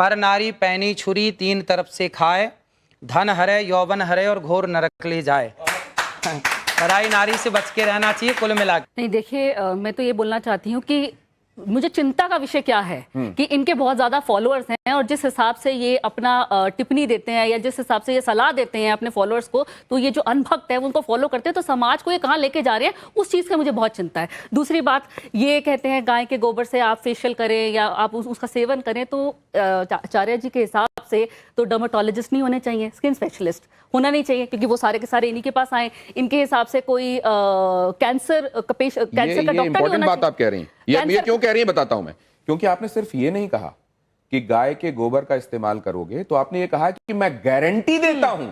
पर नारी पैनी छुरी तीन तरफ से खाए, धन हरे यौवन हरे और घोर नरक ले जाए। पराई नारी से बच के रहना चाहिए कुल मिला के। नहीं देखिए, मैं तो ये बोलना चाहती हूँ कि मुझे चिंता का विषय क्या है कि इनके बहुत ज्यादा फॉलोअर्स हैं और जिस हिसाब से ये अपना टिप्पणी देते हैं या जिस हिसाब से ये सलाह देते हैं अपने फॉलोअर्स को, तो ये जो अनभक्त है उनको फॉलो करते हैं, तो समाज को ये कहाँ लेके जा रहे हैं उस चीज़ का मुझे बहुत चिंता है। दूसरी बात, ये कहते हैं गाय के गोबर से आप फेशियल करें या आप उसका सेवन करें, तो आचार्य जी के हिसाब से तो डर्मेटोलॉजिस्ट नहीं होने चाहिए, स्किन स्पेशलिस्ट होना नहीं चाहिए, क्योंकि वो सारे के सारे इन्हीं के पास आए। इनके हिसाब से कोई कैंसर का डॉक्टर नहीं होना बात आप कह रही हैं। ये क्यों कह रही है बताता हूं मैं। क्योंकि आपने सिर्फ ये नहीं कहा कि गाय के गोबर का इस्तेमाल करोगे, तो आपने ये कहा कि मैं गारंटी देता हूं,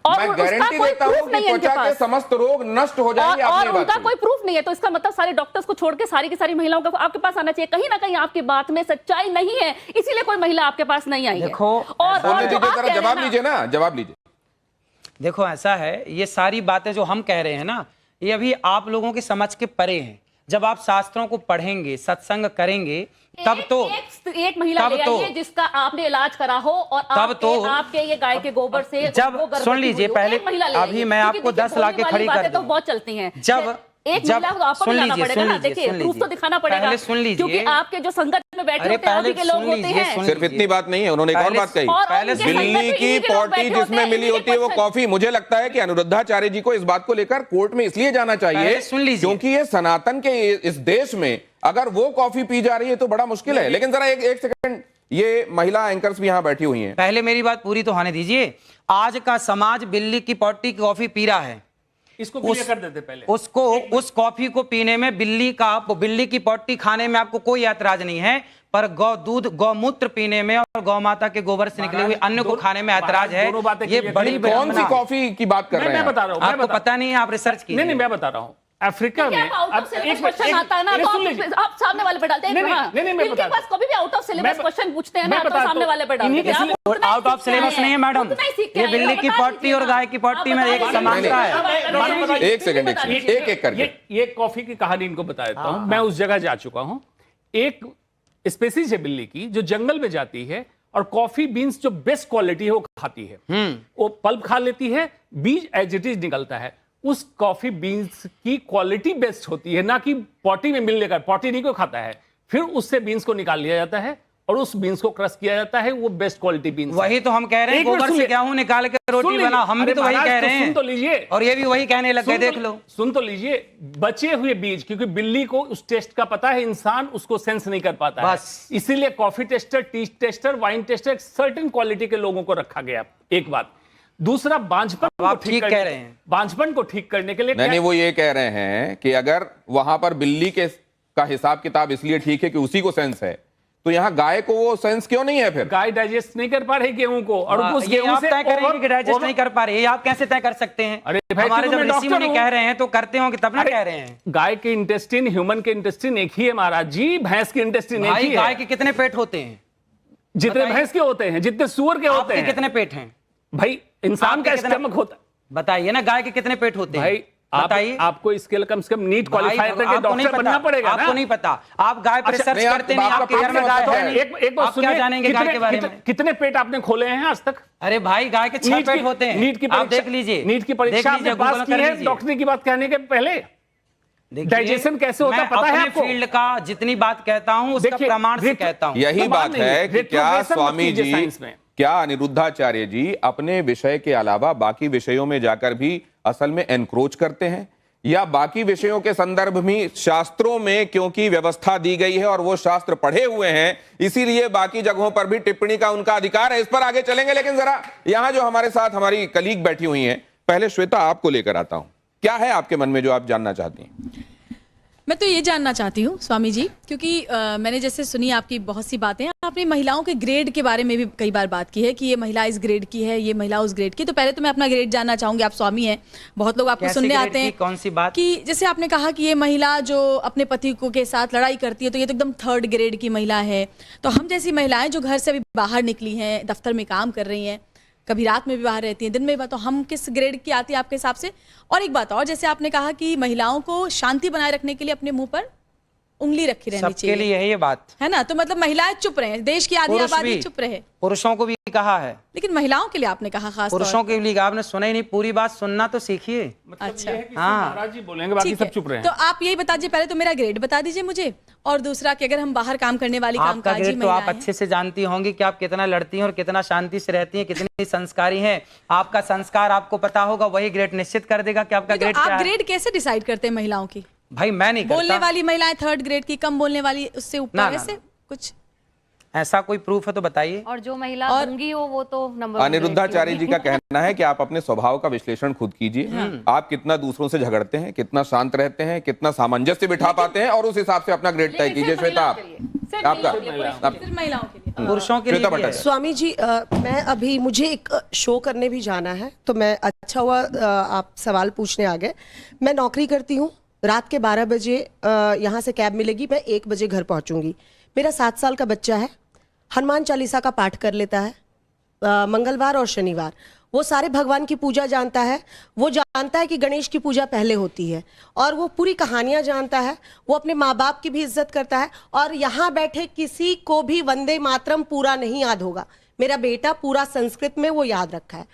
मैं गारंटी देता हूं कि त्वचा के समस्त रोग नष्ट हो जाएंगे। और उनका कोई प्रूफ नहीं है, तो इसका मतलब सारे डॉक्टर्स को छोड़ के सारी की सारी महिलाओं को आपके पास आना चाहिए। कहीं ना कहीं आपकी बात में सच्चाई नहीं है, इसीलिए कोई महिला आपके पास नहीं आई है। और जवाब लीजिए ना, जवाब लीजिए। देखो ऐसा है, ये सारी बातें जो हम कह रहे हैं ना, ये अभी आप लोगों के समझ के परे हैं। जब आप शास्त्रों को पढ़ेंगे, सत्संग करेंगे, तब तो एक महिला ले आइए जिसका आपने इलाज करा हो और तब तो आपके ये गाय के गोबर से जब सुन लीजिए पहले, अभी मैं आपको 10 लाख खड़ी कर दूं, तो बहुत चलती हैं। जब एक महिला को आपको लाना पड़ेगा ना, देखिए प्रूफ तो दिखाना पड़ेगा, सुन लीजिए, क्योंकि आपके जो संगत में बैठे होते हैं आप ही के लोग होते हैं। सिर्फ इतनी बात नहीं है, उन्होंने एक और बात कही, बिल्ली की पॉटी जिसमें मिली होती है वो कॉफी। मुझे लगता है कि अनुरुद्धाचार्य जी को इस बात को लेकर कोर्ट में इसलिए जाना चाहिए क्योंकि ये सनातन के इस देश में अगर वो कॉफी पी जा रही है तो बड़ा मुश्किल है। लेकिन जरा एक सेकंड, ये महिला एंकर्स भी यहां बैठी हुई हैं, पहले मेरी बात पूरी तो होने दीजिए। आज का समाज बिल्ली की पॉटी की कॉफी पी रहा है, इसको क्लियर कर देते पहले। उसको उस कॉफी को पीने में, बिल्ली की पॉटी खाने में आपको कोई ऐतराज नहीं है, पर गौ दूध गौमूत्र पीने में और गौ माता के गोबर से निकले हुए अन्न को खाने में ऐतराज है। ये बड़ी कौन सी कॉफी की बात कर रहे हैं? मैं बता रहा हूं, आपको पता नहीं है, आप रिसर्च कीजिए। नहीं, मैं बता रहा हूं। अफ्रीका में एक क्वेश्चन आता है ना, आप सामने वाले पे डालते हैं। इनके पास कभी भी आउट ऑफ सिलेबस क्वेश्चन पूछते हैं ना, तो सामने वाले पे डालते हैं। आउट ऑफ सिलेबस नहीं है मैडम, ये बिल्ली की पॉटी और गाय की पॉटी में एक समानता है। एक सेकंड, एक करके ये कॉफी की कहानी इनको बता देता हूं। मैं उस जगह जा चुका हूं। एक स्पेसीज है बिल्ली की जो जंगल में जाती है और कॉफी बीन्स जो बेस्ट क्वालिटी है वो खाती है। वो पल्प खा लेती है, बीज एज इट इज निकलता है। उस कॉफी बीन्स की क्वालिटी बेस्ट होती है, ना कि पॉटी में मिलने का। पॉटी नहीं को खाता है, फिर उससे बीन्स को निकाल लिया जाता है और उस बीन्स को क्रश किया जाता है, वो बेस्ट क्वालिटी बीन्स। वही तो हम कह रहे हैं, गोबर से गेहूं निकाल के रोटी बना, हम भी तो वही कह रहे हैं। सुन तो लीजिए, और ये भी वही कहने लग गए, देख लो। सुन तो लीजिए, बचे हुए बीज, क्योंकि बिल्ली को उस टेस्ट का पता है, इंसान उसको सेंस नहीं कर पाता है, इसीलिए coffee tester, T tester, wine taster, certain quality के लोगों को रखा गया। एक बात। दूसरा, बांझपन को ठीक कह रहे हैं, बांझपन को ठीक करने के लिए नहीं, वो ये कह रहे हैं कि अगर वहां पर बिल्ली का हिसाब किताब इसलिए ठीक है कि उसी को सेंस है, तो यहाँ गाय को वो सेंस क्यों नहीं है? फिर गाय डाइजेस्ट नहीं कर पा रही गेहूं को, और उस गेहूं से तय करेंगे कि डाइजेस्ट नहीं कर पा रही है, आप कैसे तय कर सकते हैं? अरे हमारे जब ऋषि मुनि कह रहे हैं तो करते हो कि तब ना कह रहे हैं। गाय के इंटेस्टिन, ह्यूमन के इंटेस्टिन एक ही है महाराज जी, भैंस के इंटेस्टिन एक ही है। गाय के कितने पेट होते हैं? जितने भैंस के होते हैं, जितने सुअर के होते हैं। कितने पेट हैं भाई? इंसान का स्टमक होता है, बताइए ना, गाय के कितने पेट होते हैं भाई? बताइए। आपको इसके लिए कम से कम नीट क्वालिफाई करके डॉक्टर बनना पड़ेगा। आपको नहीं पता, आप गाय पर रिसर्च करते नहीं, आपके घर में गाय है नहीं। एक बात सुनिए, क्या जानेंगे गाय के बारे में? कितने पेट आपने खोले हैं आज तक? अरे भाई, गाय के 6 पेट होते हैं। नीट की परीक्षा देख लीजिए, नीट की परीक्षा आपने पास की है डॉक्टरी की बात कहने के पहले। डाइजेशन कैसे होता है पता है आपको? फील्ड का जितनी बात कहता हूं उसका प्रमाण से कहता हूं। यही बात है कि क्या स्वामी जी, क्या अनिरुद्धाचार्य जी अपने विषय के अलावा बाकी विषयों में जाकर भी असल में एनक्रोच करते हैं, या बाकी विषयों के संदर्भ में शास्त्रों में क्योंकि व्यवस्था दी गई है और वो शास्त्र पढ़े हुए हैं, इसीलिए बाकी जगहों पर भी टिप्पणी का उनका अधिकार है? इस पर आगे चलेंगे, लेकिन जरा यहां जो हमारे साथ हमारी कलीग बैठी हुई हैं, पहले श्वेता आपको लेकर आता हूं। क्या है आपके मन में जो आप जानना चाहती हैं? मैं तो ये जानना चाहती हूँ स्वामी जी, क्योंकि मैंने जैसे सुनी आपकी बहुत सी बातें, आपने महिलाओं के ग्रेड के बारे में भी कई बार बात की है कि ये महिला इस ग्रेड की है, ये महिला उस ग्रेड की। तो पहले तो मैं अपना ग्रेड जानना चाहूंगी, आप स्वामी हैं, बहुत लोग आपको सुनने आते हैं। कौन सी बात? कि जैसे आपने कहा कि ये महिला जो अपने पति को के साथ लड़ाई करती है, तो ये तो एकदम 3rd ग्रेड की महिला है। तो हम जैसी महिलाएं जो घर से अभी बाहर निकली हैं, दफ्तर में काम कर रही हैं, कभी रात में भी बाहर रहती हैं, दिन में भी, तो हम किस ग्रेड की आती है आपके हिसाब से? और एक बात और, जैसे आपने कहा कि महिलाओं को शांति बनाए रखने के लिए अपने मुंह पर उंगली रखी रहनी सबके चाहिए, लिए है ये बात। है ना। तो मतलब महिलाएं चुप रहे, देश की आधी पुरुष आबादी भी, चुप रहे, पुरुषों को भी कहा है, लेकिन महिलाओं के लिए आपने कहा खास तौर पुरुषों के लिए आपने सुना ही नहीं, पूरी बात सुनना तो सीखिए। अच्छा, महाराज जी बोलेंगे, बाकी ठीक सब है। चुप रहे हैं। तो आप यही बता दीजिए, पहले तो मेरा ग्रेड बता दीजिए मुझे, और दूसरा कि अगर हम बाहर काम करने वाली आपका कामकाजी ग्रेड तो आप महिलाएं अच्छे से जानती होंगी कि आप कितना लड़ती हैं और कितना शांति से रहती हैं, कितनी संस्कारी हैं। आपका संस्कार आपको पता होगा, वही ग्रेड निश्चित कर देगा कि आपका हैं, तो ग्रेड क्या आप है। ग्रेड कैसे डिसाइड करते हैं महिलाओं की? भाई मैं नहीं बोलने करता, वाली महिलाएं 3rd ग्रेड की, कम बोलने वाली उससे ऊपर, ना, ना, ऐसे कुछ ऐसा कोई प्रूफ है तो बताइए। और जो महिला गूंगी हो वो तो नंबर अनिरुद्धाचार्य जी का कहना है कि आप अपने स्वभाव का विश्लेषण खुद कीजिए। आप कितना दूसरों से झगड़ते हैं, कितना शांत रहते हैं, कितना सामंजस्य बिठा पाते हैं, और उस हिसाब से अपना ग्रेड तय कीजिए। श्वेता, आपका सिर्फ महिलाओं के लिए। पुरुषों के लिए श्वेता भी है। भट्टाचार्य। स्वामी जी, मैं अभी मुझे एक शो करने भी जाना है, तो मैं अच्छा हुआ आप सवाल पूछने आ गए। मैं नौकरी करती हूँ, रात के 12 बजे यहाँ से कैब मिलेगी, मैं 1 बजे घर पहुँचूंगी। मेरा 7 साल का बच्चा है, हनुमान चालीसा का पाठ कर लेता है मंगलवार और शनिवार। वो सारे भगवान की पूजा जानता है, वो जानता है कि गणेश की पूजा पहले होती है, और वो पूरी कहानियां जानता है। वो अपने माँ बाप की भी इज्जत करता है, और यहाँ बैठे किसी को भी वंदे मातरम पूरा नहीं याद होगा। मेरा बेटा पूरा संस्कृत में वो याद रखा है।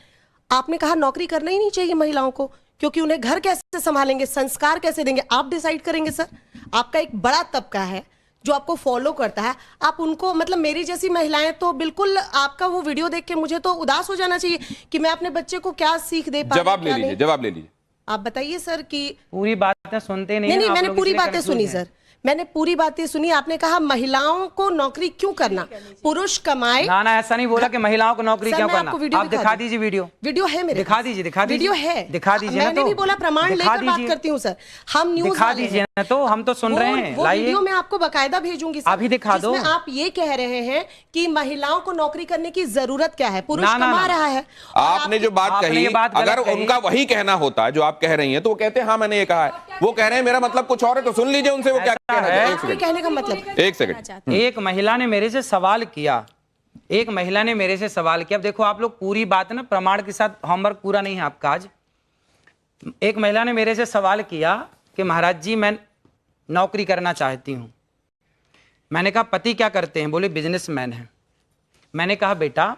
आपने कहा नौकरी करना ही नहीं चाहिए महिलाओं को, क्योंकि उन्हें घर कैसे संभालेंगे, संस्कार कैसे देंगे, आप डिसाइड करेंगे। सर, आपका एक बड़ा तबका है जो आपको फॉलो करता है, आप उनको, मतलब मेरी जैसी महिलाएं तो बिल्कुल, आपका वो वीडियो देख के मुझे तो उदास हो जाना चाहिए कि मैं अपने बच्चे को क्या सीख दे पा रही हूं, जवाब ले क्या लीजिए, नहीं। जवाब ले लीजिए। आप बताइए सर कि पूरी बातें सुनते नहीं नहीं, हैं आप मैंने लोग, पूरी इसलिए बातें confuse सुनी हैं। सर, मैंने पूरी बातें सुनी। आपने कहा महिलाओं को नौकरी क्यों करना, पुरुष कमाए। ना ना, ऐसा नहीं बोला कि महिलाओं को नौकरी सर, क्यों मैं करना। आपको वीडियो आप दिखा दीजिए वीडियो। वीडियो है मेरे दिखा पास। दीजिए, दिखा दीजिए। वीडियो है, दिखा दीजिए ना मैंने तो। नहीं बोला, प्रमाण दिखा लेकर बात दीजिए। करती हूँ सर। हम न्यूज़ दिखा वाले दीजिए हैं। ना तो, हम तो सुन रहे हैं, वो लाइए। वीडियो मैं आपको बकायदा भेजूंगी सर, अभी दिखा दो। जिसमें आप ये कह रहे हैं कि महिलाओं को नौकरी करने की जरूरत क्या है, पुरुष ना, ना, कमा ना। रहा है। और आपने जो बात आपने कही, ये बात गलत अगर कही। उनका वही कहना होता जो आप कह रही हैं, तो वो कहते हैं हाँ मैंने ये कहा है। वो कह रहे हैं मेरा मतलब कुछ और है, तो सुन लीजिए उनसे वो क्या ऐसा कहना है। है। एक आपके सेकंड, कहने का मतलब, एक सेकंड। एक महिला ने मेरे से सवाल किया, एक महिला ने मेरे से सवाल किया। अब देखो आप लोग पूरी बात ना प्रमाण के साथ, होमवर्क पूरा नहीं है आपका आज। एक महिला ने मेरे से सवाल किया कि महाराज जी मैं नौकरी करना चाहती हूँ। मैंने कहा पति क्या करते हैं? बोले बिजनेसमैन हैं। मैंने कहा बेटा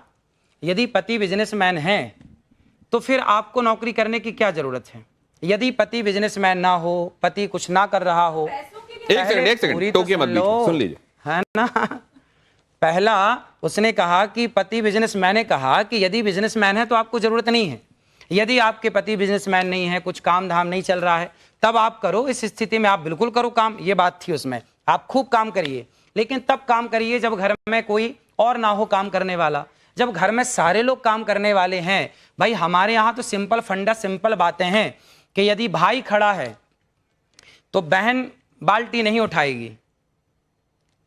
यदि पति बिजनेसमैन हैं तो फिर आपको नौकरी करने की क्या जरूरत है? यदि पति बिजनेसमैन ना हो, पति कुछ ना कर रहा हो, एक सेकंड, टोकिए मत, सुन लीजिए, है ना। पहला उसने कहा कि पति बिजनेस, मैंने कहा कि यदि बिजनेसमैन है तो आपको जरूरत नहीं है। यदि आपके पति बिजनेसमैन नहीं है, कुछ काम धाम नहीं चल रहा है, तब आप करो। इस स्थिति में आप बिल्कुल करो काम, ये बात थी उसमें। आप खूब काम करिए, लेकिन तब काम करिए जब घर में कोई और ना हो काम करने वाला। जब घर में सारे लोग काम करने वाले हैं, भाई हमारे यहाँ तो सिंपल फंडा, सिंपल बातें हैं कि यदि भाई खड़ा है तो बहन बाल्टी नहीं उठाएगी।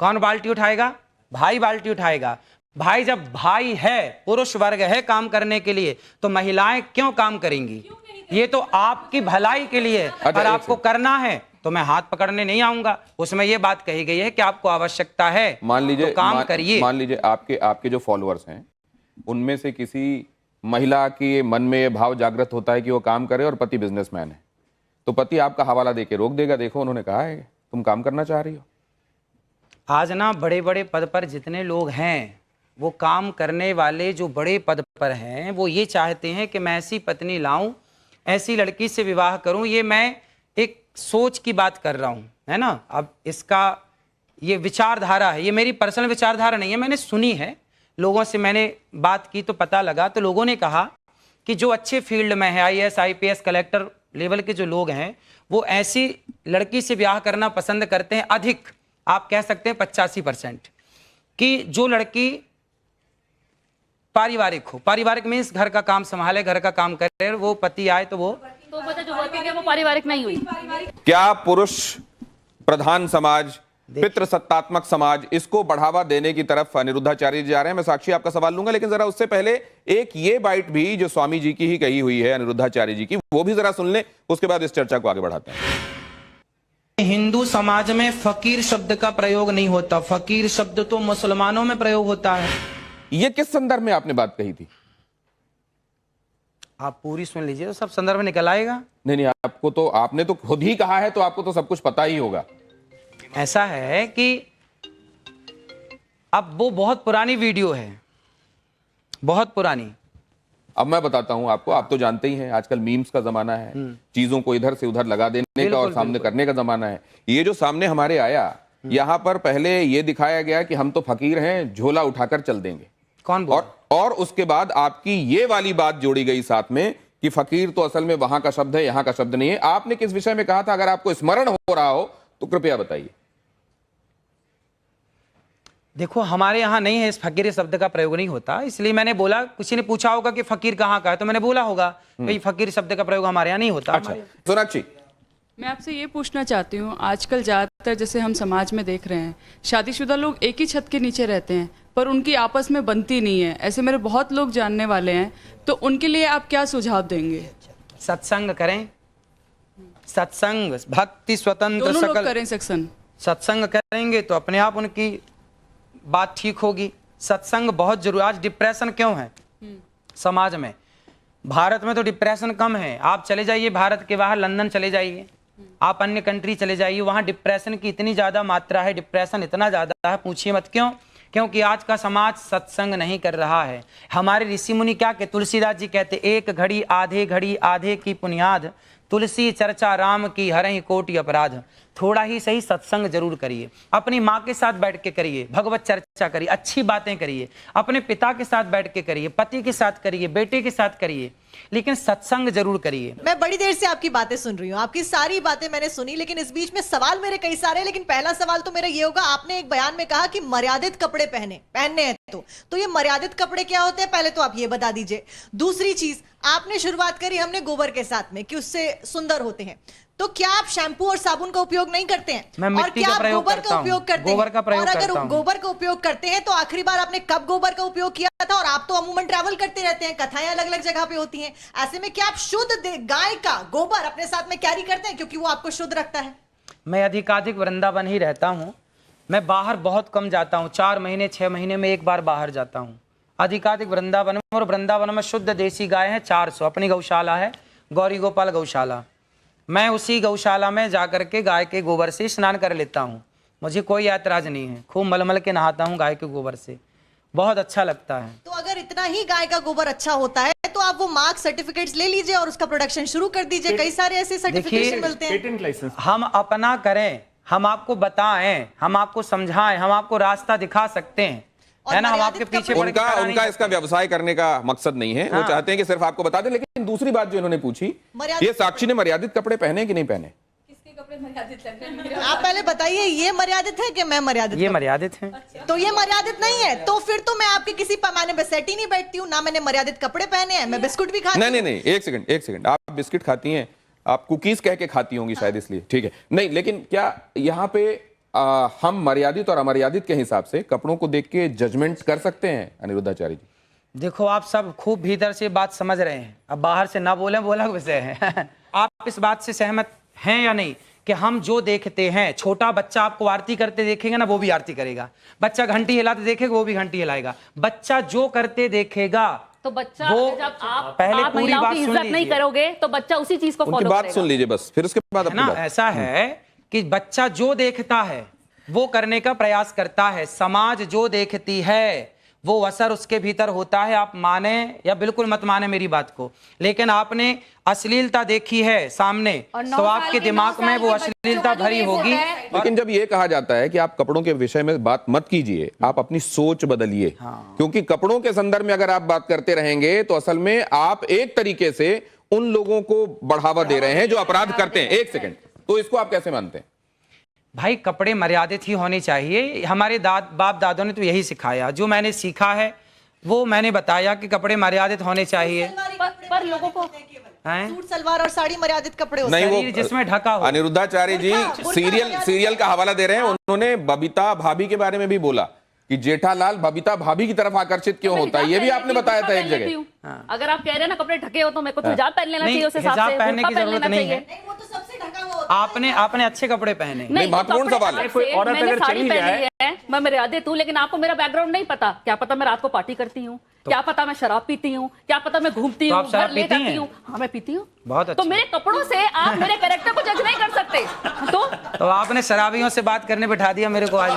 कौन बाल्टी उठाएगा? भाई बाल्टी उठाएगा। भाई जब भाई है, पुरुष वर्ग है काम करने के लिए, तो महिलाएं क्यों काम करेंगी? ये तो आपकी भलाई के लिए, और आपको करना है तो मैं हाथ पकड़ने नहीं आऊंगा। उसमें ये बात कही गई है कि आपको आवश्यकता है, मान लीजिए तो काम करिए। मान लीजिए आपके जो फॉलोअर्स हैं उनमें से किसी महिला के मन में ये भाव जागृत होता है कि वो काम करे और पति बिजनेसमैन है, तो पति आपका हवाला देके रोक देगा, देखो उन्होंने कहा है तुम काम करना चाह रही हो। आज ना बड़े बड़े पद पर जितने लोग हैं, वो काम करने वाले जो बड़े पद पर हैं, वो ये चाहते हैं कि मैं ऐसी पत्नी लाऊं, ऐसी लड़की से विवाह करूं। ये मैं एक सोच की बात कर रहा हूं, है ना। अब इसका ये विचारधारा है, ये मेरी पर्सनल विचारधारा नहीं है, मैंने सुनी है, लोगों से मैंने बात की तो पता लगा। तो लोगों ने कहा कि जो अच्छे फील्ड में है, IAS IPS कलेक्टर लेवल के जो लोग हैं, वो ऐसी लड़की से ब्याह करना पसंद करते हैं। अधिक आप कह सकते हैं 85%, कि जो लड़की पारिवारिक हो। पारिवारिक मीन्स घर का काम संभाले, घर का काम करे, वो पति आए तो वो जो वर्किंग है वो पारिवारिक नहीं हुई। क्या पुरुष प्रधान समाज, पितृसत्तात्मक समाज, इसको बढ़ावा देने की तरफ अनिरुद्धाचार्य जी जा रहे हैं? मैं साक्षी आपका सवाल लूंगा, लेकिन जरा उससे पहले एक ये बाइट भी जो स्वामी जी की ही कही हुई है, अनिरुद्धाचार्य जी की, वो भी जरा सुन लें, उसके बाद इस चर्चा को आगे बढ़ाते हैं। हिंदू समाज में फकीर शब्द का प्रयोग नहीं होता। फकीर शब्द तो मुसलमानों में प्रयोग होता है। ये किस संदर्भ में आपने बात कही थी? आप पूरी सुन लीजिए तो सब संदर्भ निकल आएगा। नहीं, आपको तो, आपने तो खुद ही कहा है, तो आपको तो सब कुछ पता ही होगा। ऐसा है कि अब वो बहुत पुरानी वीडियो है, बहुत पुरानी। अब मैं बताता हूं आपको, आप तो जानते ही हैं आजकल मीम्स का जमाना है, चीजों को इधर से उधर लगा देने का और सामने करने का जमाना है। ये जो सामने हमारे आया, यहां पर पहले ये दिखाया गया कि हम तो फकीर हैं, झोला उठाकर चल देंगे। कौन बोल? और उसके बाद आपकी ये वाली बात जोड़ी गई साथ में कि फकीर तो असल में वहां का शब्द है, यहां का शब्द नहीं है। आपने किस विषय में कहा था? अगर आपको स्मरण हो रहा हो तो कृपया बताइए। देखो, हमारे यहाँ नहीं है, इस फकीर शब्द का प्रयोग नहीं होता, इसलिए मैंने बोला। किसी ने पूछा होगा कि फकीर कहाँ का है, तो मैंने बोला होगा भाई फकीर शब्द का प्रयोग हमारे यहाँ नहीं होता। अच्छा, सोनाक्षी, मैं आपसे ये पूछना चाहती हूँ, आजकल ज़्यादातर जैसे हम समाज में देख रहे हैं, शादीशुदा लोग एक ही छत के नीचे रहते हैं पर उनकी आपस में बनती नहीं है। ऐसे मेरे बहुत लोग जानने वाले हैं, तो उनके लिए आप क्या सुझाव देंगे? सत्संग करें, सत्संग, भक्ति, स्वतंत्र, दोनों लोग सकल करें सत्संग। सत्संग करेंगे तो अपने आप उनकी बात ठीक होगी। सत्संग बहुत जरूरी। आज डिप्रेशन क्यों है समाज में? भारत में तो डिप्रेशन कम है। आप चले जाइए भारत के बाहर, लंदन चले जाइए, आप अन्य कंट्री चले जाइए, वहाँ डिप्रेशन की इतनी ज़्यादा मात्रा है, डिप्रेशन इतना ज़्यादा है, पूछिए मत। क्यों? क्योंकि आज का समाज सत्संग नहीं कर रहा है। हमारे ऋषि मुनि क्या कहते? तुलसीदास जी कहते, एक घड़ी आधे की पुनियाद, तुलसी चर्चा राम की हरहि कोटि अपराध। थोड़ा ही सही सत्संग जरूर करिए, अपनी माँ के साथ बैठ के करिए, भगवत चर्चा करिए, अच्छी बातें करिए, अपने पिता के साथ बैठ के करिए, पति के साथ करिए, बेटे के साथ करिए, लेकिन सत्संग जरूर करिए। मैं बड़ी देर से आपकी बातें सुन रही हूँ, आपकी सारी बातें मैंने सुनी, लेकिन इस बीच में सवाल मेरे कई सारे। लेकिन पहला सवाल तो मेरा ये होगा, आपने एक बयान में कहा कि मर्यादित कपड़े पहनने हैं, तो ये मर्यादित कपड़े क्या होते हैं, पहले तो आप ये बता दीजिए। दूसरी चीज, आपने शुरुआत करी हमने गोबर के साथ में कि उससे सुंदर होते हैं, तो क्या आप शैम्पू और साबुन का उपयोग नहीं करते हैं? मैं और क्या आप गोबर का उपयोग करते हैं? गोबर का प्रयोग और अगर करता हूं। गोबर का उपयोग करते हैं तो आखिरी बार आपने कब गोबर का उपयोग किया था? और आप तो अमूमन ट्रैवल करते रहते हैं, कथाएं अलग अलग जगह पे होती हैं, ऐसे में क्या आप शुद्ध गाय का गोबर अपने साथ में कैरी करते हैं क्योंकि वो आपको शुद्ध रखता है? मैं अधिकाधिक वृंदावन ही रहता हूँ, मैं बाहर बहुत कम जाता हूँ, 4 महीने 6 महीने में एक बार बाहर जाता हूँ। अधिकाधिक वृंदावन में, और वृंदावन में शुद्ध देसी गाय है 400, अपनी गौशाला है गौरी गोपाल गौशाला। मैं उसी गौशाला में जाकर के गाय के गोबर से स्नान कर लेता हूँ, मुझे कोई ऐतराज नहीं है। खूब मलमल के नहाता हूँ गाय के गोबर से, बहुत अच्छा लगता है। तो अगर इतना ही गाय का गोबर अच्छा होता है तो आप वो मार्क सर्टिफिकेट्स ले लीजिए और उसका प्रोडक्शन शुरू कर दीजिए। कई सारे ऐसे सर्टिफिकेशन मिलते हैं। पेटेंट लाइसेंस हम अपना करें, हम आपको बताएं, हम आपको समझाएं, हम आपको रास्ता दिखा सकते हैं, है ना? हम आपके पीछे पड़ के खड़ा नहीं उनका इसका व्यवसाय करने का मकसद नहीं है। वो चाहते हैं कि सिर्फ आपको बता दें। लेकिन दूसरी बात जो इन्होंने पूछी, ये साक्षी ने मर्यादित कपड़े पहने कि नहीं पहने? किसके कपड़े मर्यादित लगते हैं? आप पहले बताइए, ये मर्यादित है कि मैं मर्यादित? ये मर्यादित है। तो ये मर्यादित नहीं है, तो फिर तो मैं आपके किसी पैमाने पे सेट ही नहीं बैठती हूँ। ना मैंने मर्यादित कपड़े पहने हैं, मैं बिस्कुट भी खाती हूँ। नहीं, एक सेकंड, आप बिस्किट खाती हैं, आप कुकीज कह के खाती होंगी शायद, इसलिए ठीक है। नहीं, लेकिन क्या यहाँ पे हम मर्यादित और अमर्यादित के हिसाब से कपड़ों को देख के जजमेंट कर सकते हैं अनिरुद्धाचार्य जी? देखो, आप सब खूब भीतर से बात समझ रहे हैं, अब बाहर से ना बोले बोला विषय है। आप इस बात से सहमत हैं या नहीं कि हम जो देखते हैं, छोटा बच्चा आपको आरती करते देखेगा ना, वो भी आरती करेगा। बच्चा घंटी हिलाते देखेगा, वो भी घंटी हिलाएगा। बच्चा जो करते देखेगा, तो बच्चा वो जब आप पहले आप पूरी महिलाओं बात की सुन इज्जत नहीं लीजिए। करोगे तो बच्चा उसी चीज को उनकी फॉलो बात करेगा। सुन लीजिए बस, फिर उसके बाद है अपनी ना? बात। ऐसा है कि बच्चा जो देखता है वो करने का प्रयास करता है, समाज जो देखती है वो असर उसके भीतर होता है। आप माने या बिल्कुल मत माने मेरी बात को, लेकिन आपने अश्लीलता देखी है सामने, तो आपके दिमाग में वो अश्लीलता भरी होगी। लेकिन जब ये कहा जाता है कि आप कपड़ों के विषय में बात मत कीजिए, आप अपनी सोच बदलिए। क्योंकि कपड़ों के संदर्भ में अगर आप बात करते रहेंगे तो असल में आप एक तरीके से उन लोगों को बढ़ावा दे रहे हैं जो अपराध करते हैं। एक सेकंड, तो इसको आप कैसे मानते हैं? भाई, कपड़े मर्यादित ही होने चाहिए। हमारे बाप दादों ने तो यही सिखाया, जो मैंने सीखा है वो मैंने बताया कि कपड़े मर्यादित होने चाहिए। पर लोगों को सूट सलवार और साड़ी मर्यादित कपड़े होते नहीं, हैं। वो जिसमें ढका हो। अनिरुद्धाचार्य जी सीरियल का हवाला दे रहे हैं। उन्होंने बबीता भाभी के बारे में भी बोला कि जेठालाल बबीता भाभी की तरफ आकर्षित क्यों होता है, ये भी आपने बताया था एक जगह। अगर आप कह रहे हैं ना कपड़े ढके हो तो मेरे को तो हिजाब पहन लेना चाहिए, उस हिसाब हिजाब से पहनने की बुर्का पहन जरूरत लेना नहीं चाहिए। है। नहीं, वो तो सबसे ढका हुआ होता आपने अच्छे कपड़े पहने। नहीं, महत्वपूर्ण कपड़े सवाल है। कोई औरत मैंने अगर साड़ी चली पहनी जाए- है, मैं मर्यादित हूँ, लेकिन आपको मेरा बैकग्राउंड नहीं पता। क्या पता मैं रात को पार्टी करती हूँ, क्या पता मैं शराब पीती हूँ, क्या पता मैं घूमती तो हूँ, आप शराब घर ले पीती जाती हैं? हूँ। हाँ, मैं पीती हूँ। बहुत तो अच्छा। मेरे कपड़ों से आप मेरे कैरेक्टर को जज नहीं कर सकते। तो आपने शराबियों से बात करने बिठा दिया मेरे को आज।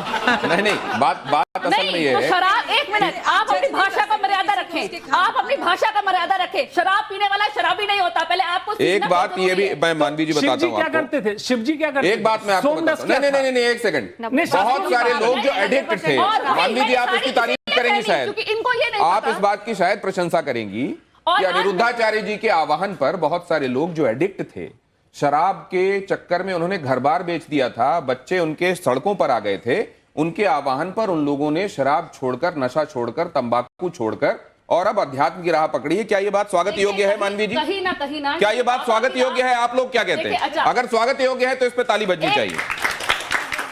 नहीं, बात असल में नहीं, ये तो है। शराब, एक मिनट, आप अपनी भाषा का मर्यादा रखें। आप अपनी भाषा का मर्यादा रखें। शराब पीने वाला शराबी नहीं होता। पहले आपको एक सीखना बात बहुत ये भी जरूरी है। मैं मानवी जी शिव बताता जी हूँ क्या आपको। करते थे? शिव जी क्या करते थे? एक बात मैं आपको सोमदस बताता हूँ। क्या नहीं, था? एक सेकंड। नहीं, शास्त्रों बहुत की सारे बात लोग है। जो एडिक्ट थे, और वही मानवी जी मैंने आप इसकी साड़ी तारीफ इसलिए करेंगी पहनी, शायद, क्योंकि इनको ये नहीं आप पता। इस बात की शायद प्रशंसा करेंगी और कि आप- अनिरुद्धाचार्य जी के आह्वान पर बहुत सारे लोग जो एडिक्ट थे, शराब के चक्कर में उन्होंने घर बार बेच दिया था, बच्चे उनके सड़कों पर आ गए थे, उनके आह्वान पर उन लोगों ने शराब छोड़कर, नशा छोड़कर, तंबाकू छोड़कर और अब अध्यात्म की राह पकड़ी है। क्या ये बात स्वागत योग्य है मानवी जी? कहीं ना क्या ये बात स्वागत योग्य है? आप लोग क्या कहते देखिए, हैं? अच्छा। अगर स्वागत योग्य है तो इस पे ताली बजनी चाहिए।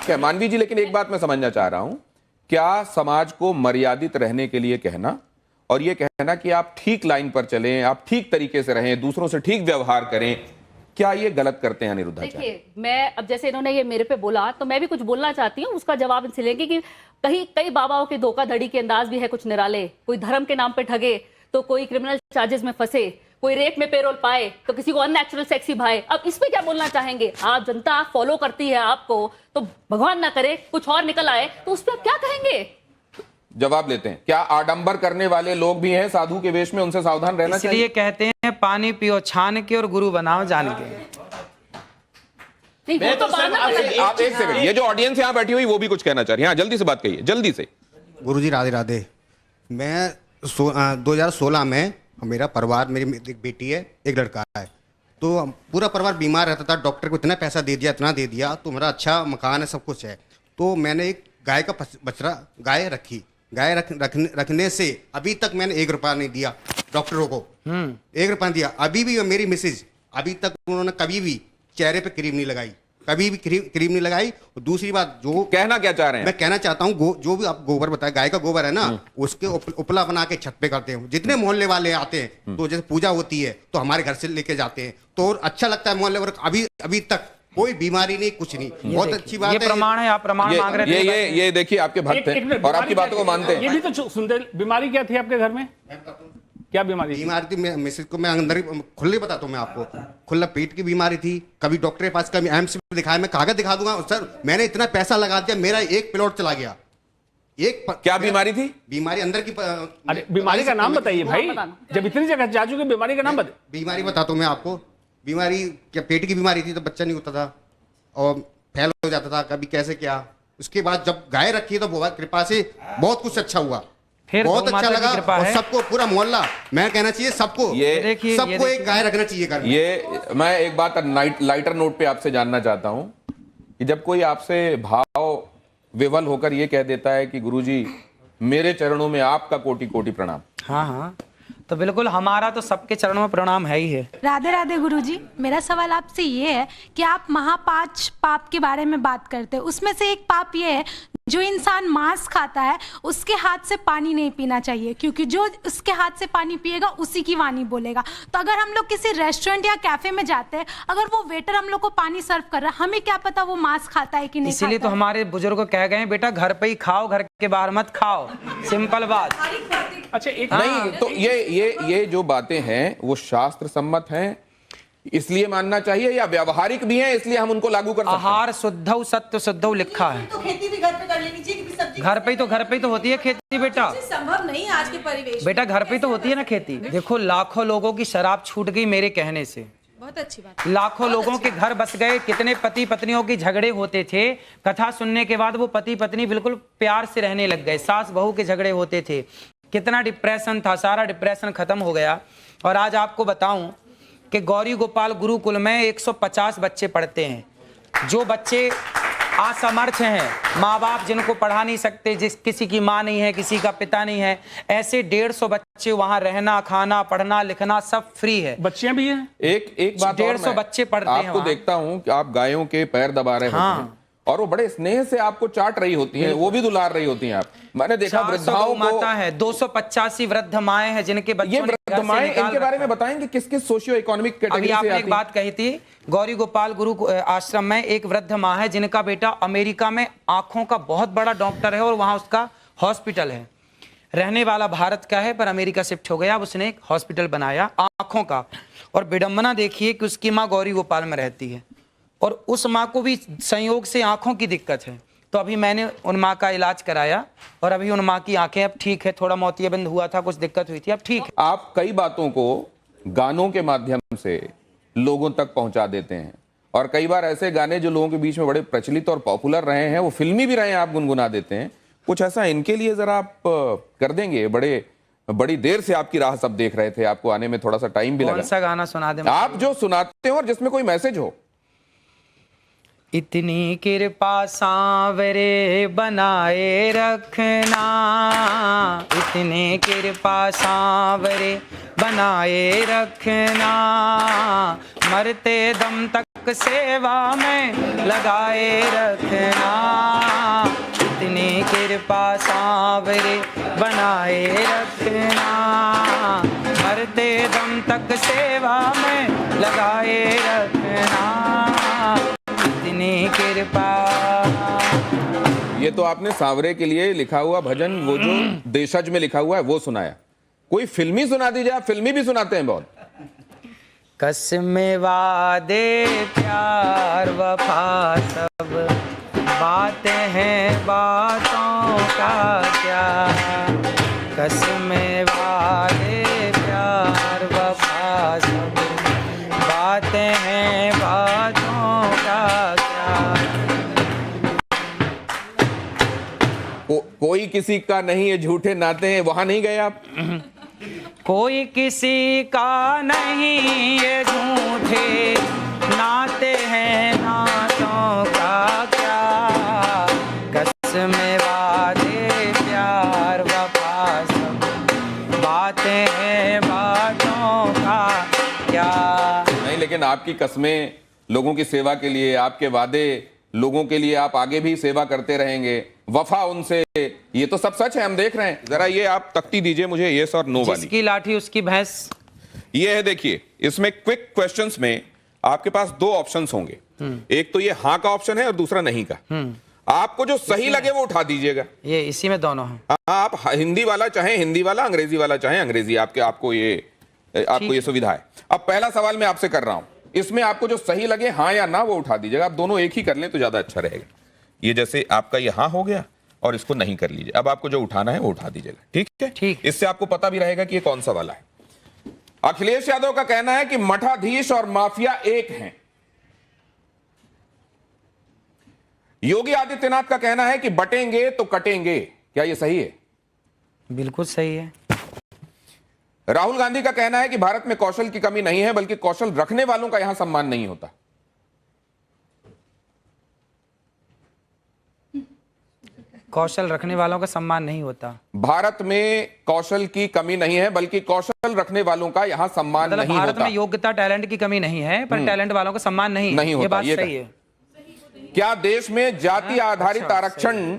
क्या मानवी जी, लेकिन एक बात मैं समझना चाह रहा हूं, क्या समाज को मर्यादित रहने के लिए कहना और ये कहना कि आप ठीक लाइन पर चलें, आप ठीक तरीके से रहें, दूसरों से ठीक व्यवहार करें, क्या ये गलत करते हैं अनिरुद्धाचार्य? देखिए, मैं अब जैसे इन्होंने ये मेरे पे बोला तो मैं भी कुछ बोलना चाहती हूँ। उसका जवाब इनसे लेंगे कि कई बाबाओं के धोखाधड़ी के अंदाज भी है कुछ निराले। कोई धर्म के नाम पे ठगे तो कोई क्रिमिनल चार्जेस में फंसे, कोई रेप में पेरोल पाए तो किसी को अननेचुरल सेक्सी भाए। अब इस पे क्या बोलना चाहेंगे? आप जनता फॉलो करती है आपको, तो भगवान ना करे कुछ और निकल आए तो उस पर आप क्या कहेंगे? जवाब लेते हैं। क्या आडंबर करने वाले लोग भी हैं साधु के वेश में? उनसे सावधान रहना इसलिए चाहिए। कहते हैं पानी पियो छान के और गुरु बनाओ जान के। नहीं, वो तो बाद में बोलेंगे। आप एक सेकंड, ये जो ऑडियंस यहाँ बैठी हुई वो भी कुछ कहना चाह रही है। हाँ, जल्दी से बात कहिए, जल्दी से। गुरुजी राधे राधे। मैं 2016 में मेरा परिवार, मेरी एक बेटी है, एक लड़का है, तो पूरा परिवार बीमार रहता था। डॉक्टर को इतना पैसा दे दिया, इतना दे दिया, तो मेरा अच्छा मकान है, सब कुछ है। तो मैंने एक गाय का बछड़ा गाय रखी। गाय रखने से अभी तक मैंने 1 रुपया नहीं दिया डॉक्टरों को। 1 रुपया दिया। अभी भी मेरी मिसेज, अभी तक उन्होंने कभी भी चेहरे पे क्रीम नहीं लगाई, कभी भी क्रीम नहीं लगाई। और दूसरी बात, जो कहना क्या चाह रहे हैं? मैं कहना चाहता हूँ, जो भी आप गोबर बताया, गाय का गोबर है ना, उसके उपला बना के छत पे करते हैं। जितने मोहल्ले वाले आते हैं, तो जैसे पूजा होती है तो हमारे घर से लेके जाते हैं, तो अच्छा लगता है मोहल्ले वाले। अभी तक कोई बीमारी नहीं, कुछ नहीं। बहुत अच्छी बात ये है। प्रमाण है, आप प्रमाण मांग रहे थे। ये देखिए, आपके भक्त एक मिनट, हैं और आपकी बीमारी बातों को क्या थी? मानते हैं। ये भी तो सुनते। बीमारी क्या थी आपके घर में? क्या बीमारी थी? बीमारी थी मिसेज को, मैं अंदर खुले बताता हूँ मैं आपको। खुला पेट की बीमारी थी। कभी डॉक्टर के पास, कभी एम्स में दिखाया, मैं कागज दिखा दूंगा सर। मैंने इतना पैसा लगा दिया, मेरा एक प्लॉट चला गया। क्या बीमारी थी? बीमारी अंदर की। अरे बीमारी का नाम बताइए भाई, जब इतनी जगह जा चुके, बीमारी का नाम बताइए। बीमारी बताता हूँ मैं आपको। बीमारी क्या, पेट की बीमारी थी, तो बच्चा नहीं होता था और फैल हो जाता था, कभी कैसे क्या। उसके बाद जब गाय रखी तो भगवान कृपा से बहुत कुछ अच्छा हुआ, फिर बहुत गौ अच्छा माता की लगा। कृपा और है। सबको, पूरा मोहल्ला, मैं कहना चाहिए सबको, देखिए, सबको एक गाय रखना चाहिए घर में। ये मैं एक बात लाइटर नोट पे आपसे जानना चाहता हूं कि जब कोई आपसे भाव विवल होकर ये कह देता है कि गुरुजी मेरे चरणों में आपका कोटि कोटि प्रणाम। हाँ हाँ, तो बिल्कुल हमारा तो सबके चरणों में प्रणाम है ही है। राधे राधे गुरुजी। मेरा सवाल आपसे ये है कि आप महापांच पाप के बारे में बात करते हैं, उसमें से एक पाप ये है, जो इंसान मांस खाता है उसके हाथ से पानी नहीं पीना चाहिए, क्योंकि जो उसके हाथ से पानी पिएगा उसी की वाणी बोलेगा। तो अगर हम लोग किसी रेस्टोरेंट या कैफे में जाते हैं, अगर वो वेटर हम लोग को पानी सर्व कर रहा है, हमें क्या पता वो मांस खाता है कि नहीं। इसीलिए तो हमारे बुजुर्ग कह गए बेटा घर पे ही खाओ, घर के बाहर मत खाओ। सिंपल बात। अच्छा, एक नहीं तो ये जो बातें हैं वो शास्त्र सम्मत हैं, इसलिए मानना चाहिए, या व्यावहारिक भी हैं इसलिए हम उनको लागू कर सकते हैं? आहार शुद्धौ सत्य शुद्धौ लिखा है। तो खेती भी घर पे कर लेनी चाहिए, क्योंकि सब्जी घर पे ही तो होती है खेती बेटा। संभव नहीं आज के परिवेश। बेटा घर पे ही तो होती है ना खेती। देखो लाखों लोगों की शराब छूट गई मेरे कहने से। बहुत अच्छी बात। लाखों लोगों के घर बस गए। कितने पति पत्नियों के झगड़े होते थे, कथा सुनने के बाद वो पति पत्नी बिल्कुल प्यार से रहने लग गए। सास बहू के झगड़े होते थे, कितना डिप्रेशन था, सारा डिप्रेशन खत्म हो गया। और आज आपको बताऊं कि गौरी गोपाल गुरुकुल में 150 बच्चे पढ़ते हैं। जो बच्चे असमर्थ हैं, माँ बाप जिनको पढ़ा नहीं सकते, किसी की माँ नहीं है, किसी का पिता नहीं है, ऐसे 150 बच्चे वहां रहना, खाना, पढ़ना, लिखना सब फ्री है। बच्चियां भी हैं। एक बात 150 बच्चे पढ़ते हैं आपको वहाँ। देखता हूं कि आप गायों के पैर दबा रहे होते हैं और वो बड़े स्नेह से आपको चाट रही होती हैं, वो भी दुलार रही होती हैं। आप, मैंने देखा 400 वृद्धाओं को, माता है, 285 वृद्ध माएं हैं जिनके बच्चों ने तो माएं इनके बारे में बताएंगे किस किस सोशियो इकोनॉमिक अभी कैटेगरी से आपने आती एक हैं? बात कही थी, गौरी गोपाल गुरु आश्रम में एक वृद्ध माँ है जिनका बेटा अमेरिका में आंखों का बहुत बड़ा डॉक्टर है और वहां उसका हॉस्पिटल है। रहने वाला भारत का है पर अमेरिका शिफ्ट हो गया, अब उसने एक हॉस्पिटल बनाया आंखों का। और विडंबना देखिए कि उसकी माँ गौरी गोपाल में रहती है और उस माँ को भी संयोग से आंखों की दिक्कत है। तो अभी मैंने उन माँ का इलाज कराया और अभी उन माँ की आंखें अब ठीक है, थोड़ा मोतियाबिंद हुआ था, कुछ दिक्कत हुई थी, अब ठीक है। आप कई बातों को गानों के माध्यम से लोगों तक पहुंचा देते हैं और कई बार ऐसे गाने जो लोगों के बीच में बड़े प्रचलित और पॉपुलर रहे हैं, वो फिल्मी भी रहे हैं, आप गुनगुना देते हैं। कुछ ऐसा इनके लिए जरा आप कर देंगे? बड़ी देर से आपकी राह सब देख रहे थे, आपको आने में थोड़ा सा टाइम भी लगा। कौन सा गाना सुना दे आप जो सुनाते हो और जिसमें कोई मैसेज हो। इतनी कृपा सांवरे बनाए रखना, इतनी कृपा सांवरे बनाए रखना, मरते दम तक सेवा में लगाए रखना, इतनी कृपा सांवरे बनाए रखना, मरते दम तक सेवा में लगाए रखना, इतनी कृपा। ये तो आपने सांवरे के लिए लिखा हुआ भजन, वो जो देशज में लिखा हुआ है वो सुनाया। कोई फिल्मी सुना दीजिए, आप फिल्मी भी सुनाते हैं बहुत। कसमें वादे प्यार वफा सब बातें हैं बातों का क्या, कसमें वादे प्यार वफा सब बातें हैं बातों का क्या। कोई किसी का नहीं है झूठे नाते हैं, वहां नहीं गए आप? कोई किसी का नहीं ये झूठे नाते हैं नातों का क्या, कसमें वादे प्यार वफा सब बातें हैं बातों का क्या। नहीं, लेकिन आपकी कस्में लोगों की सेवा के लिए, आपके वादे लोगों के लिए, आप आगे भी सेवा करते रहेंगे, वफा उनसे, ये तो सब सच है, हम देख रहे हैं। जरा ये आप तख्ती दीजिए मुझे, यस और नो वाली। जिसकी लाठी उसकी भैंस। ये है, देखिए इसमें क्विक क्वेश्चंस में आपके पास दो ऑप्शंस होंगे, एक तो ये हाँ का ऑप्शन है और दूसरा नहीं का। आपको जो सही लगे वो उठा दीजिएगा। ये इसी में दोनों हैं। आप हिंदी वाला चाहे हिंदी वाला, अंग्रेजी वाला चाहे अंग्रेजी, आपको ये सुविधा है। अब पहला सवाल मैं आपसे कर रहा हूं, इसमें आपको जो सही लगे हाँ या ना वो उठा दीजिएगा। आप दोनों एक ही कर लें तो ज्यादा अच्छा रहेगा। ये जैसे आपका ये हाँ हो गया और इसको नहीं कर लीजिए। अब आपको जो उठाना है वो उठा दीजिएगा, ठीक है? ठीक। इससे आपको पता भी रहेगा कि ये कौन सा वाला है। अखिलेश यादव का कहना है कि मठाधीश और माफिया एक हैं। योगी आदित्यनाथ का कहना है कि बटेंगे तो कटेंगे। क्या ये सही है? बिल्कुल सही है। राहुल गांधी का कहना है कि भारत में कौशल की कमी नहीं है, बल्कि कौशल रखने वालों का यहां सम्मान नहीं होता। कौशल रखने वालों का सम्मान नहीं होता। भारत में कौशल की कमी नहीं है, बल्कि कौशल रखने वालों का यहां सम्मान मतलब नहीं भारत होता। में योग्यता टैलेंट की कमी नहीं है, पर टैलेंट वालों का सम्मान नहीं नहीं होता। ये बात ये सही है। क्या देश में जाति आधारित आरक्षण,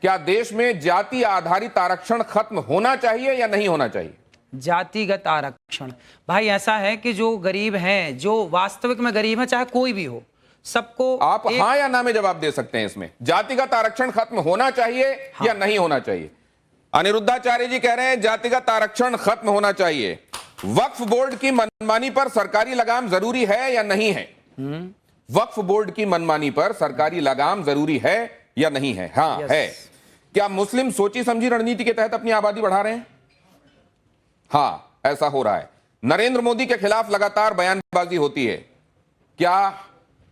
क्या देश में जाति आधारित आरक्षण खत्म होना चाहिए या नहीं होना चाहिए? जातिगत आरक्षण, भाई ऐसा है कि जो गरीब हैं, जो वास्तविक में गरीब है, चाहे कोई भी हो, सबको आप हाँ या ना में जवाब दे सकते हैं। इसमें जातिगत आरक्षण खत्म होना चाहिए या नहीं होना चाहिए? अनिरुद्धाचार्य जी कह रहे हैं जातिगत आरक्षण खत्म होना चाहिए। वक्फ बोर्ड की मनमानी पर सरकारी लगाम जरूरी है या नहीं है? वक्फ बोर्ड की मनमानी पर सरकारी लगाम जरूरी है या नहीं है? हाँ है। क्या मुस्लिम सोची समझी रणनीति के तहत अपनी आबादी बढ़ा रहे हैं? हाँ, ऐसा हो रहा है। नरेंद्र मोदी के खिलाफ लगातार बयानबाजी होती है। क्या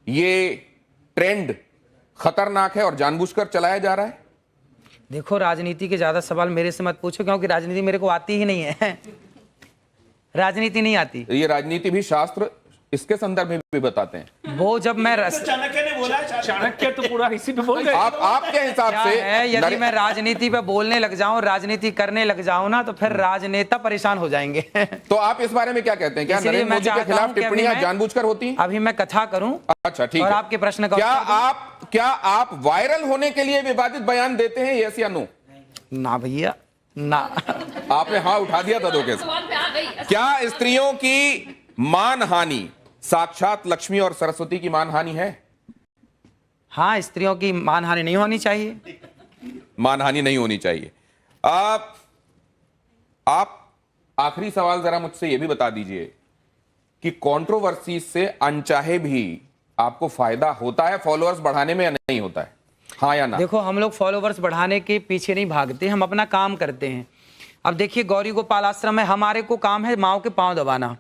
ये ट्रेंड खतरनाक है और जानबूझकर चलाया जा रहा है? देखो, राजनीति के ज्यादा सवाल मेरे से मत पूछो, क्योंकि राजनीति मेरे को आती ही नहीं है। राजनीति नहीं आती। ये राजनीति भी शास्त्र इसके संदर्भ में भी बताते हैं। वो जब मैं चाणक्य ने बोला, चाणक्य तो पूरा इसी पे बोल गए। आपके हिसाब क्या से है, यदि मैं राजनीति पे बोलने लग जाऊं, राजनीति करने लग जाऊं ना, तो फिर राजनेता परेशान हो जाएंगे। तो आप इस बारे में क्या कहते हैं? क्या इसलिए नरेंद्र मैं मोदी के चाहता खिलाफ हूं कि टिप्पणियां अभी जानबूझकर होती? अभी मैं कथा करूं। अच्छा, ठीक और है। आपके प्रश्न का क्या आप वायरल होने के लिए विवादित बयान देते हैं, यस या नो? ना भैया ना। आपने हाँ उठा दिया था धोखे से। क्या स्त्रियों की मानहानि साक्षात लक्ष्मी और सरस्वती की मानहानि है? हाँ, स्त्रियों की मानहानि नहीं होनी चाहिए। मानहानि नहीं होनी चाहिए। आप आखिरी सवाल जरा मुझसे यह भी बता दीजिए कि कंट्रोवर्सी से अनचाहे भी आपको फायदा होता है फॉलोअर्स बढ़ाने में या नहीं होता है? हाँ या ना? देखो, हम लोग फॉलोवर्स बढ़ाने के पीछे नहीं भागते, हम अपना काम करते हैं। अब देखिए, गौरी गोपाल आश्रम है, हमारे को काम है माओ के पांव दबाना।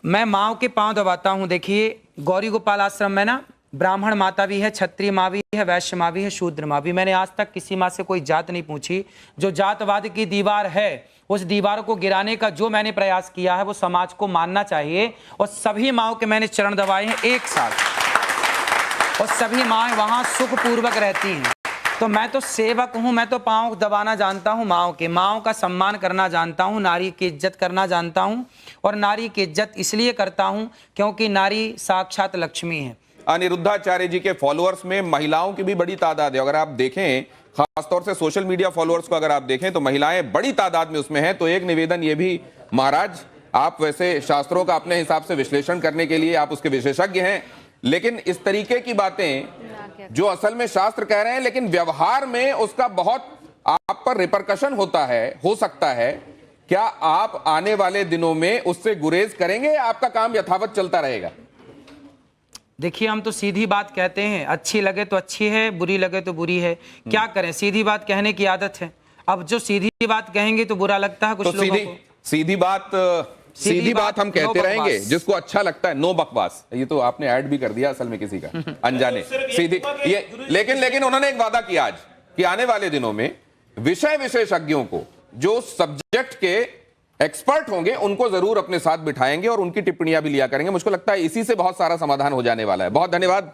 मैं माओ के पांव दबाता हूं। देखिए, गौरी गोपाल आश्रम में ना ब्राह्मण माता भी है, क्षत्रिय माँ भी है, वैश्य माँ भी है, शूद्र माँ भी। मैंने आज तक किसी माँ से कोई जात नहीं पूछी। जो जातवाद की दीवार है, उस दीवार को गिराने का जो मैंने प्रयास किया है वो समाज को मानना चाहिए। और सभी माओं के मैंने चरण दबाए हैं एक साथ, और सभी माएँ वहाँ सुखपूर्वक रहती हैं। तो मैं तो सेवक हूँ, मैं तो पाँव दबाना जानता हूँ माओं के, माओं का सम्मान करना जानता हूँ, नारी की इज्जत करना जानता हूँ। और नारी की इज्जत इसलिए करता हूँ क्योंकि नारी साक्षात लक्ष्मी है। अनिरुद्धाचार्य जी के फॉलोअर्स में महिलाओं की भी बड़ी तादाद है। अगर आप देखें, खासतौर से सोशल मीडिया फॉलोअर्स को अगर आप देखें तो महिलाएं बड़ी तादाद में उसमें हैं। तो एक निवेदन ये भी, महाराज, आप वैसे शास्त्रों का अपने हिसाब से विश्लेषण करने के लिए आप उसके विशेषज्ञ हैं, लेकिन इस तरीके की बातें जो असल में शास्त्र कह रहे हैं लेकिन व्यवहार में उसका बहुत आप पर रिपरकशन होता है, हो सकता है, क्या आप आने वाले दिनों में उससे गुरेज करेंगे या आपका काम यथावत चलता रहेगा? देखिए, हम तो सीधी बात कहते हैं, अच्छी लगे तो अच्छी है, बुरी लगे तो बुरी है। क्या करें, सीधी बात कहने की आदत है। अब जो सीधी बात कहेंगे तो बुरा लगता है कुछ तो लोगों को। सीधी बात हम कहते रहेंगे, जिसको अच्छा लगता है। नो बकवास, ये तो आपने ऐड भी कर दिया असल में किसी का अनजाने। सीधी ये, लेकिन उन्होंने एक वादा किया आज कि आने वाले दिनों में विषय विशेषज्ञों को, जो सब्जेक्ट के एक्सपर्ट होंगे, उनको जरूर अपने साथ बिठाएंगे और उनकी टिप्पणियां भी लिया करेंगे। मुझको लगता है इसी से बहुत सारा समाधान हो जाने वाला है। बहुत धन्यवाद